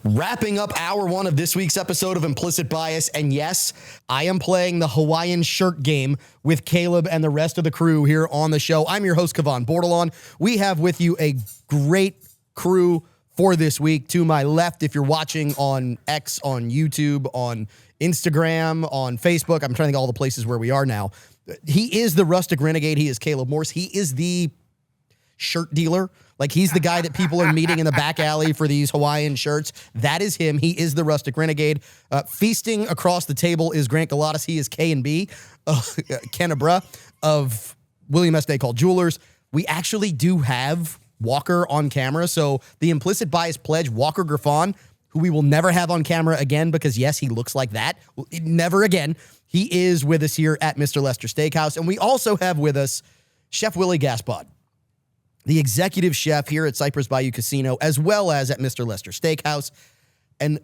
Wrapping up hour one of this week's episode of Implicit Bias. And yes, I am playing the Hawaiian shirt game with Caleb and the rest of the crew here on the show. I'm your host, Kavan Bordelon. We have with you a great crew for this week. To my left, if you're watching on X, on YouTube, on Instagram, on Facebook, I'm trying to think of all the places where we are now. He is the Rustic Renegade. He is Caleb Morse. He is the shirt dealer. Like, he's the guy that people are meeting in the back alley for these Hawaiian shirts. That is him. He is the Rustic Renegade. Feasting across the table is Grant Galatas. He is K&B, Kenebra of William S. Call Jewelers. We actually do have Walker on camera. So the Implicit Bias pledge, Walker Griffon, who we will never have on camera again because, yes, he looks like that. Never again. He is with us here at Mr. Lester Steakhouse. And we also have with us Chef Willie Gaspard, the executive chef here at Cypress Bayou Casino, as well as at Mr. Lester Steakhouse. And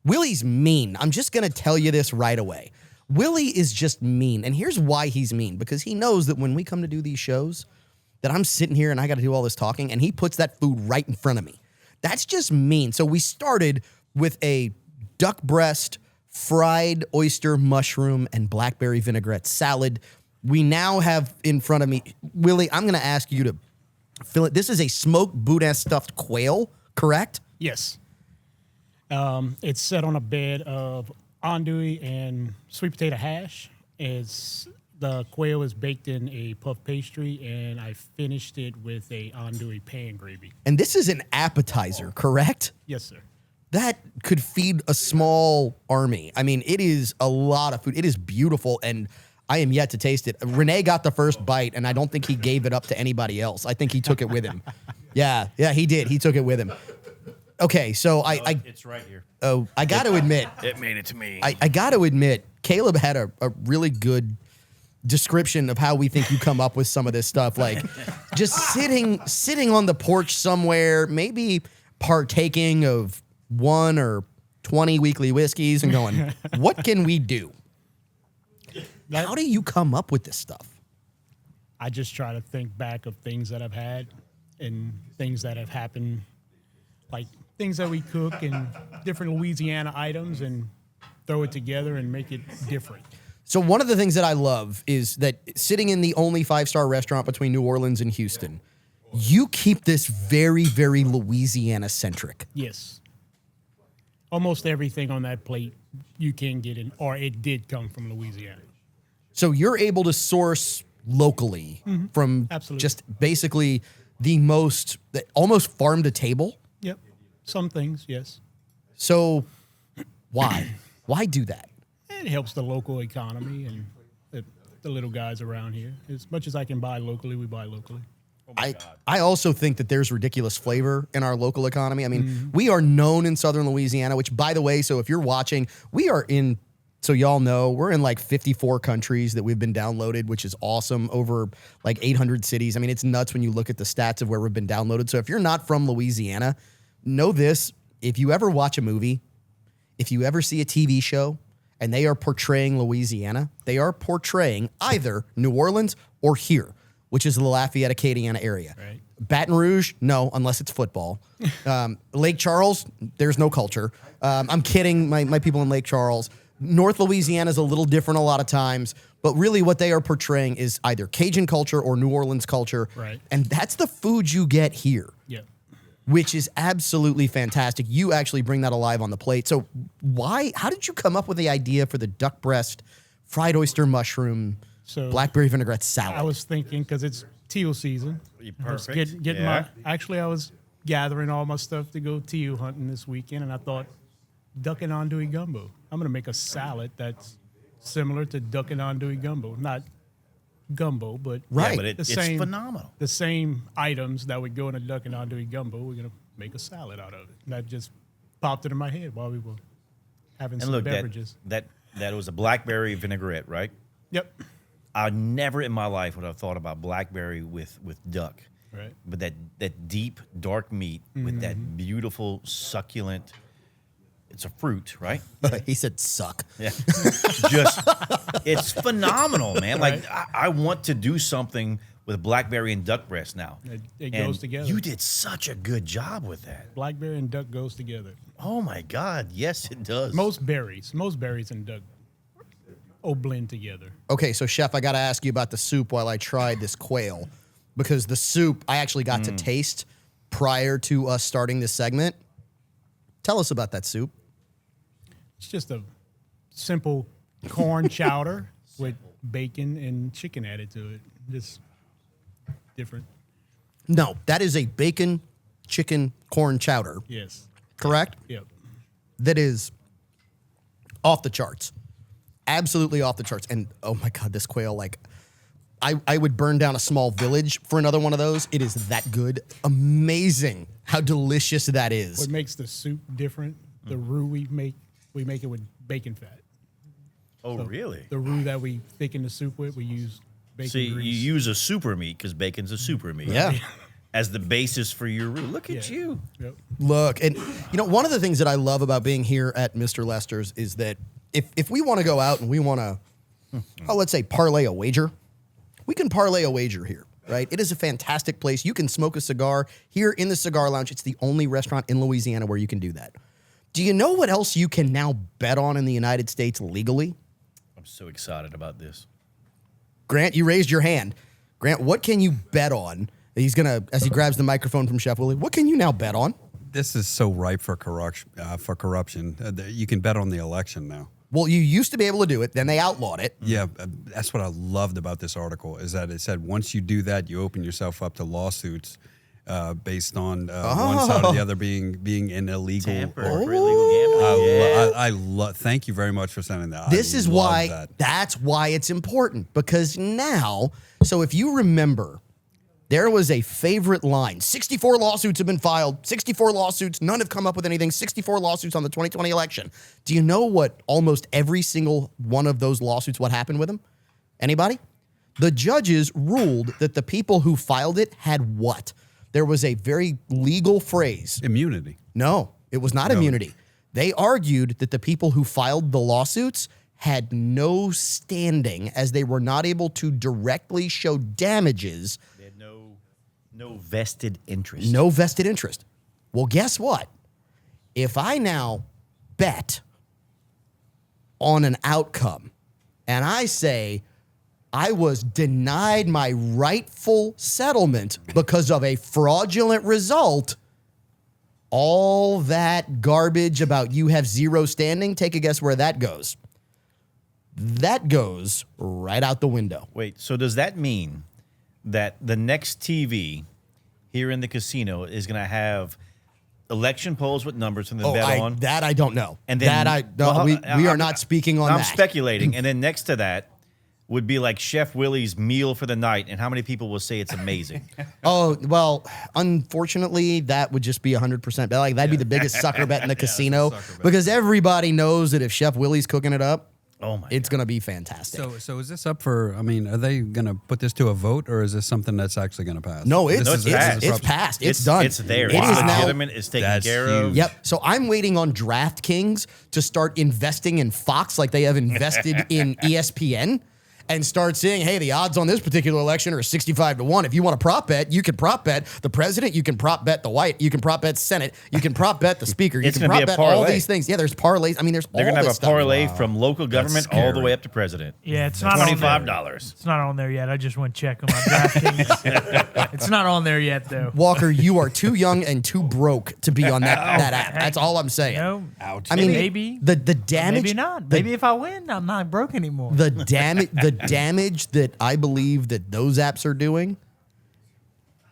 Willie's mean. I'm just going to tell you this right away. Willie is just mean. And here's why he's mean. Because he knows that when we come to do these shows, that I'm sitting here and I got to do all this talking, and he puts that food right in front of me. That's just mean. So we started with a duck breast, fried oyster, mushroom, and blackberry vinaigrette salad. We now have in front of me, Willie, I'm going to ask you to fill it. This is a smoked boudin stuffed quail, correct? Yes. It's set on a bed of andouille and sweet potato hash. The quail is baked in a puff pastry, and I finished it with a andouille pan gravy. And this is an appetizer, correct? Yes, sir. That could feed a small army. I mean, it is a lot of food. It is beautiful, and I am yet to taste it. Renee got the first bite, and I don't think he gave it up to anybody else. I think he took it with him. Yeah, he did. He took it with him. Okay, so it's right here. Oh, I got to admit. It made it to me. I got to admit, Caleb had a really good description of how we think you come up with some of this stuff. Like, just sitting on the porch somewhere, maybe partaking of 1 or 20 weekly whiskeys and going, what can we do? How do you come up with this stuff? I just try to think back of things that I've had and things that have happened, like things that we cook and different Louisiana items, and throw it together and make it different. So one of the things that I love is that sitting in the only 5-star restaurant between New Orleans and Houston, you keep this very, very Louisiana-centric. Yes. Almost everything on that plate you can get in, or it did come from Louisiana. So you're able to source locally from Absolutely. Just basically almost farm to table? Yep. Some things, yes. So why? Why do that? It helps the local economy and the little guys around here. As much as I can buy locally, we buy locally. I also think that there's ridiculous flavor in our local economy. I mean, we are known in Southern Louisiana, which, by the way, so if you're watching, we are in, so y'all know, we're in like 54 countries that we've been downloaded, which is awesome, over like 800 cities. I mean, it's nuts when you look at the stats of where we've been downloaded. So if you're not from Louisiana, know this: if you ever watch a movie, if you ever see a TV show, and they are portraying Louisiana, they are portraying either New Orleans or here, which is the Lafayette, Acadiana area. Right. Baton Rouge, no, unless it's football. Lake Charles, there's no culture. I'm kidding, my people in Lake Charles. North Louisiana is a little different a lot of times, but really what they are portraying is either Cajun culture or New Orleans culture. Right. And that's the food you get here. Yeah. Which is absolutely fantastic. You actually bring that alive on the plate. So how did you come up with the idea for the duck breast, fried oyster mushroom, blackberry vinaigrette salad? I was thinking, because it's teal season. Perfect. I was gathering all my stuff to go teal hunting this weekend, and I thought, duck and andouille gumbo. I'm going to make a salad that's similar to duck and andouille gumbo. Not gumbo, but right. Yeah, but it's phenomenal. The same items that would go in a duck and andouille gumbo, we're going to make a salad out of it. And that just popped into my head while we were having some beverages. That was a blackberry vinaigrette, right? Yep. I never in my life would have thought about blackberry with duck. Right. But that deep, dark meat with that beautiful, succulent, it's a fruit, right? He said suck. Yeah. It's phenomenal, man. Like, I want to do something with blackberry and duck breast now. It And goes together. You did such a good job with that. Blackberry and duck goes together. Oh my God! Yes, it does. Most berries and duck blend together. Okay, so chef, I got to ask you about the soup while I tried this quail, because the soup I actually got to taste prior to us starting this segment. Tell us about that soup. It's just a simple corn chowder with bacon and chicken added to it. Just different. No, that is a bacon, chicken, corn chowder, Yes. correct? Yep. That is off the charts. Absolutely off the charts. And oh my God, this quail, like, I would burn down a small village for another one of those. It is that good. Amazing how delicious that is. What makes the soup different? The roux we make it with bacon fat. Oh, really? The roux that we thicken the soup with, we use bacon See, grease. you use a super meat because bacon's a super meat. Yeah. As the basis for your roux. Look at you. Yep. Look, and you know, one of the things that I love about being here at Mr. Lester's is that if we want to go out and we want to, let's say parlay a wager, we can parlay a wager here, right? It is a fantastic place. You can smoke a cigar here in the cigar lounge. It's the only restaurant in Louisiana where you can do that. Do you know what else you can now bet on in the United States legally? I'm so excited about this. Grant, you raised your hand. Grant, what can you bet on? He's gonna, as he grabs the microphone from Chef Willie, what can you now bet on? This is so ripe for corruption. You can bet on the election now. Well, you used to be able to do it, then they outlawed it. Yeah, that's what I loved about this article is that it said once you do that, you open yourself up to lawsuits based on one side or the other being an illegal. Tamper for illegal gambling. Yeah. Thank you very much for sending that. This I is love why, that. that's why it's important, because now, so if you remember, there was a favorite line. 64 lawsuits have been filed. 64 lawsuits. None have come up with anything. 64 lawsuits on the 2020 election. Do you know what almost every single one of those lawsuits, what happened with them? Anybody? The judges ruled that the people who filed it had what? There was a very legal phrase. Immunity. No, it was not immunity. They argued that the people who filed the lawsuits had no standing as they were not able to directly show damages. They had no vested interest. No vested interest. Well, guess what? If I now bet on an outcome and I say I was denied my rightful settlement because of a fraudulent result, all that garbage about you have zero standing, take a guess where that goes. That goes right out the window. Wait, so does that mean that the next TV here in the casino is going to have election polls with numbers from the bet on? That I don't know. And then that I don't, we are not speaking on I'm that. speculating. And then next to that would be like Chef Willie's meal for the night. And how many people will say it's amazing? Oh, well, unfortunately, that would just be 100% bet. Like, that'd be the biggest sucker bet in the casino because everybody knows that if Chef Willie's cooking it up, it's going to be fantastic. So is this up for, I mean, are they going to put this to a vote or is this something that's actually going to pass? No, it's passed. passed. It's done. It's there. It is now. Legitimate. It's taken care of. Yep. So I'm waiting on DraftKings to start investing in Fox like they have invested in ESPN. And start saying, hey, the odds on this particular election are 65-1. If you want to prop bet, you can prop bet the president, you can prop bet the White, you can prop bet Senate, you can prop bet the speaker, you can prop bet all these things. Yeah, there's parlays. I mean, there's They're all going to this have a parlay stuff. from local government all the way up to president. Yeah, it's not on there. $25. It's not on there yet. I just went check on my DraftKings. It's not on there yet, though. Walker, you are too young and too broke to be on that app. That's all I'm saying. No, I mean, maybe the damage. maybe not. Maybe if I win, I'm not broke anymore. The damage that I believe that those apps are doing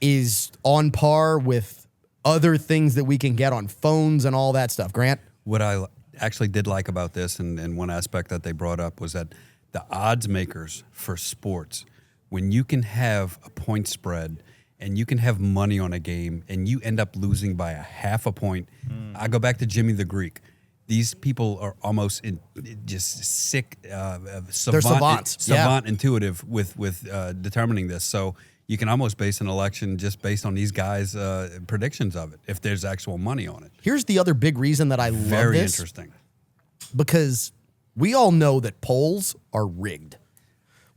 is on par with other things that we can get on phones and all that stuff. Grant? What I actually did like about this, and one aspect that they brought up was that the odds makers for sports, when you can have a point spread and you can have money on a game and you end up losing by a half a point, I go back to Jimmy the Greek. These people are almost just sick, savants. Intuitive with determining this. So you can almost base an election just based on these guys' predictions of it, if there's actual money on it. Here's the other big reason that I love Very this. interesting. Because we all know that polls are rigged.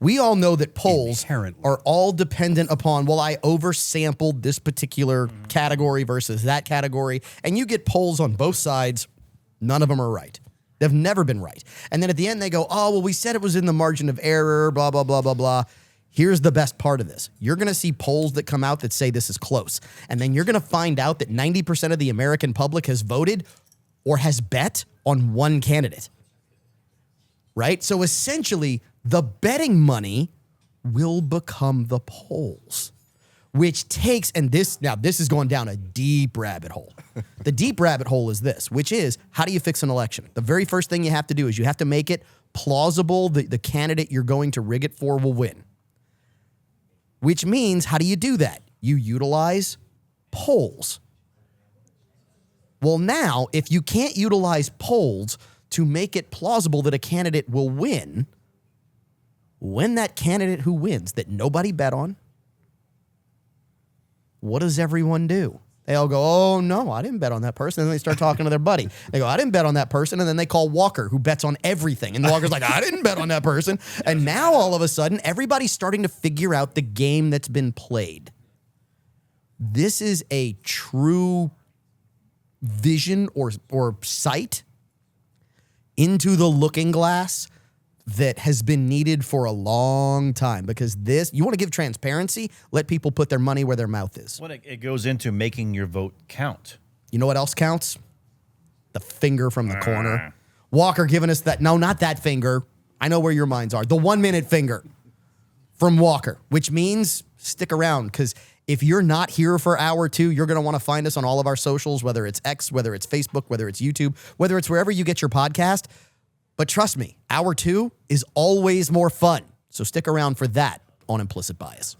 We all know that polls Inherently. are all dependent upon, well, I oversampled this particular category versus that category. And you get polls on both sides. None of them are right. They've never been right. And then at the end, they go, oh, well, we said it was in the margin of error, blah, blah, blah, blah, blah. Here's the best part of this. You're going to see polls that come out that say this is close. And then you're going to find out that 90% of the American public has voted or has bet on one candidate. Right? So essentially, the betting money will become the polls, which takes, and this is going down a deep rabbit hole. The deep rabbit hole is this, which is, how do you fix an election? The very first thing you have to do is you have to make it plausible that the candidate you're going to rig it for will win. Which means, how do you do that? You utilize polls. Well, now, if you can't utilize polls to make it plausible that a candidate will win, when that candidate who wins that nobody bet on, what does everyone do? They all go, oh, no, I didn't bet on that person. And then they start talking to their buddy. They go, I didn't bet on that person. And then they call Walker, who bets on everything. And Walker's like, I didn't bet on that person. And now all of a sudden, everybody's starting to figure out the game that's been played. This is a true vision or sight into the looking glass that has been needed for a long time, because this, you want to give transparency, let people put their money where their mouth is. Well, it goes into making your vote count. You know what else counts? The finger from the corner. Walker giving us that, no, not that finger. I know where your minds are. The 1 minute finger from Walker, which means stick around, because if you're not here for hour 2, you're going to want to find us on all of our socials, whether it's X, whether it's Facebook, whether it's YouTube, whether it's wherever you get your podcast. But trust me, hour 2 is always more fun. So stick around for that on Implicit Bias.